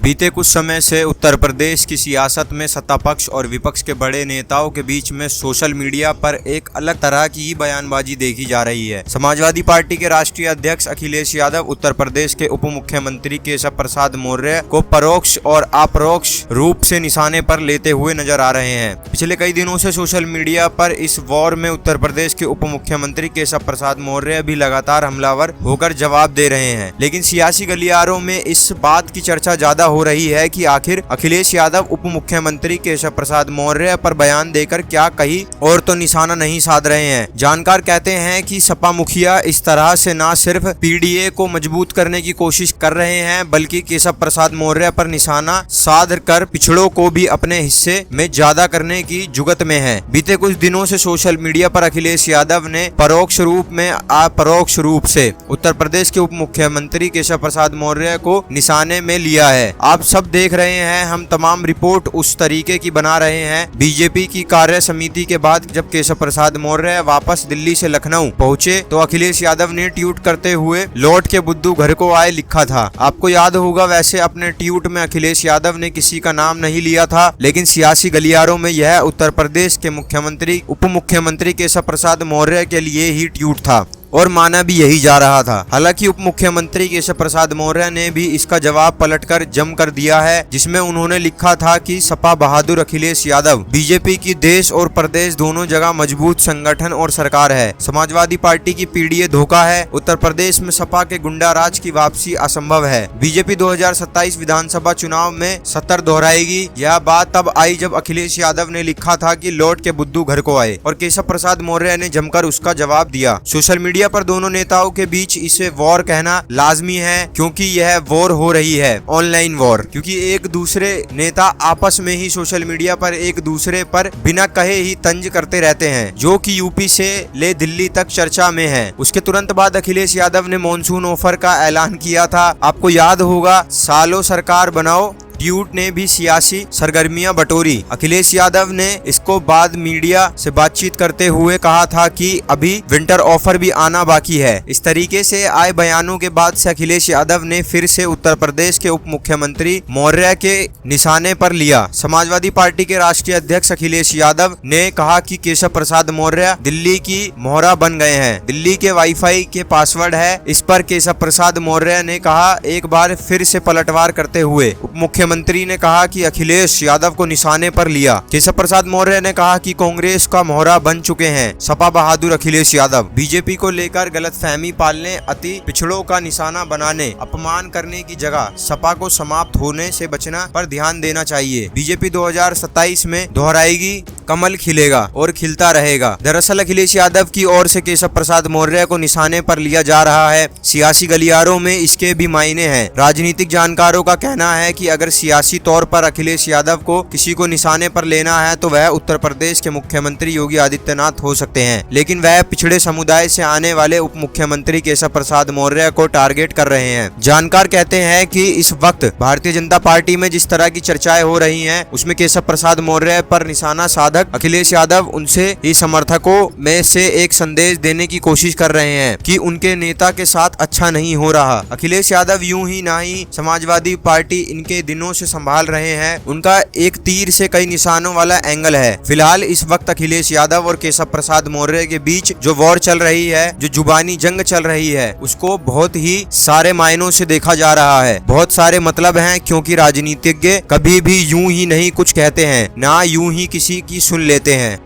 बीते कुछ समय से उत्तर प्रदेश की सियासत में सत्ता पक्ष और विपक्ष के बड़े नेताओं के बीच में सोशल मीडिया पर एक अलग तरह की बयानबाजी देखी जा रही है। समाजवादी पार्टी के राष्ट्रीय अध्यक्ष अखिलेश यादव उत्तर प्रदेश के उप मुख्यमंत्री केशव प्रसाद मौर्य को परोक्ष और अपरोक्ष रूप से निशाने पर लेते हुए नजर आ रहे हैं। पिछले कई दिनों से सोशल मीडिया पर इस वॉर में उत्तर प्रदेश के उप मुख्यमंत्री केशव प्रसाद मौर्य भी लगातार हमलावर होकर जवाब दे रहे हैं, लेकिन सियासी गलियारों में इस बात की चर्चा ज्यादा हो रही है कि आखिर अखिलेश यादव उप मुख्यमंत्री केशव प्रसाद मौर्य पर बयान देकर क्या कहीं और तो निशाना नहीं साध रहे हैं। जानकार कहते हैं कि सपा मुखिया इस तरह से न सिर्फ पीडीए को मजबूत करने की कोशिश कर रहे हैं, बल्कि केशव प्रसाद मौर्य पर निशाना साध कर पिछड़ों को भी अपने हिस्से में ज्यादा करने की जुगत में है। बीते कुछ दिनों से सोशल मीडिया पर अखिलेश यादव ने परोक्ष रूप में अपरोक्ष रूप से उत्तर प्रदेश के उप मुख्यमंत्री केशव प्रसाद मौर्य को निशाने में लिया है। आप सब देख रहे हैं, हम तमाम रिपोर्ट उस तरीके की बना रहे हैं। बीजेपी की कार्य समिति के बाद जब केशव प्रसाद मौर्य वापस दिल्ली से लखनऊ पहुंचे तो अखिलेश यादव ने ट्वीट करते हुए लौट के बुद्धू घर को आए लिखा था। आपको याद होगा, वैसे अपने ट्वीट में अखिलेश यादव ने किसी का नाम नहीं लिया था, लेकिन सियासी गलियारों में यह उत्तर प्रदेश के मुख्यमंत्री उप मुख्यमंत्री केशव प्रसाद मौर्य के लिए ही ट्वीट था और माना भी यही जा रहा था। हालांकि उप मुख्यमंत्री केशव प्रसाद मौर्य ने भी इसका जवाब पलटकर जमकर दिया है, जिसमें उन्होंने लिखा था कि सपा बहादुर अखिलेश यादव बीजेपी की देश और प्रदेश दोनों जगह मजबूत संगठन और सरकार है। समाजवादी पार्टी की पीडीए धोखा है। उत्तर प्रदेश में सपा के गुंडा राज की वापसी असंभव है। बीजेपी 2027 विधानसभा चुनाव में सत्तर दोहराएगी। यह बात तब आई जब अखिलेश यादव ने लिखा था कि लौट के बुद्धू घर को आए, और केशव प्रसाद मौर्य ने जमकर उसका जवाब दिया। सोशल मीडिया पर दोनों नेताओं के बीच इसे वॉर कहना लाजमी है, क्योंकि यह वॉर हो रही है, ऑनलाइन वॉर, क्योंकि एक दूसरे नेता आपस में ही सोशल मीडिया पर एक दूसरे पर बिना कहे ही तंज करते रहते हैं, जो कि यूपी से ले दिल्ली तक चर्चा में है। उसके तुरंत बाद अखिलेश यादव ने मॉनसून ऑफर का ऐलान किया था। आपको याद होगा, सालों सरकार बनाओ ट्वीट ने भी सियासी सरगर्मियां बटोरी। अखिलेश यादव ने इसको बाद मीडिया से बातचीत करते हुए कहा था कि अभी विंटर ऑफर भी आना बाकी है। इस तरीके से आए बयानों के बाद से अखिलेश यादव ने फिर से उत्तर प्रदेश के उप मुख्यमंत्री मौर्य के निशाने पर लिया। समाजवादी पार्टी के राष्ट्रीय अध्यक्ष अखिलेश यादव ने कहा कि केशव प्रसाद मौर्य दिल्ली की मोहरा बन गए हैं, दिल्ली के वाईफाई के पासवर्ड है। इस पर केशव प्रसाद मौर्य ने कहा, एक बार फिर से पलटवार करते हुए उप मुख्यमंत्री ने कहा कि अखिलेश यादव को निशाने पर लिया। केशव प्रसाद मौर्य ने कहा कि कांग्रेस का मोहरा बन चुके हैं सपा बहादुर अखिलेश यादव। बीजेपी को लेकर गलतफहमी पालने, अति पिछड़ों का निशाना बनाने, अपमान करने की जगह सपा को समाप्त होने से बचना पर ध्यान देना चाहिए। बीजेपी 2027 में दोहराएगी, कमल खिलेगा और खिलता रहेगा। दरअसल अखिलेश यादव की ओर से केशव प्रसाद मौर्य को निशाने पर लिया जा रहा है। सियासी गलियारों में इसके भी मायने हैं। राजनीतिक जानकारों का कहना है कि अगर सियासी तौर पर अखिलेश यादव को किसी को निशाने पर लेना है तो वह उत्तर प्रदेश के मुख्यमंत्री योगी आदित्यनाथ हो सकते हैं, लेकिन वह पिछड़े समुदाय से आने वाले उप मुख्यमंत्री केशव प्रसाद मौर्य को टारगेट कर रहे हैं। जानकार कहते हैं कि इस वक्त भारतीय जनता पार्टी में जिस तरह की चर्चाएं हो रही हैं, उसमें केशव प्रसाद मौर्य पर निशाना साधक अखिलेश यादव उनसे ही समर्थकों में से एक संदेश देने की कोशिश कर रहे हैं कि उनके नेता के साथ अच्छा नहीं हो रहा। अखिलेश यादव यूं ही ना ही समाजवादी पार्टी इनके दिनों से संभाल रहे हैं, उनका एक तीर से कई निशानों वाला एंगल है। फिलहाल इस वक्त अखिलेश यादव और केशव प्रसाद मौर्य के बीच जो वॉर चल रही है, जो जुबानी जंग चल रही है, उसको बहुत ही सारे मायनों से देखा जा रहा है। बहुत सारे मतलब हैं, क्योंकि राजनीतिज्ञ कभी भी यूं ही नहीं कुछ कहते हैं, ना यूं ही किसी की सुन लेते हैं।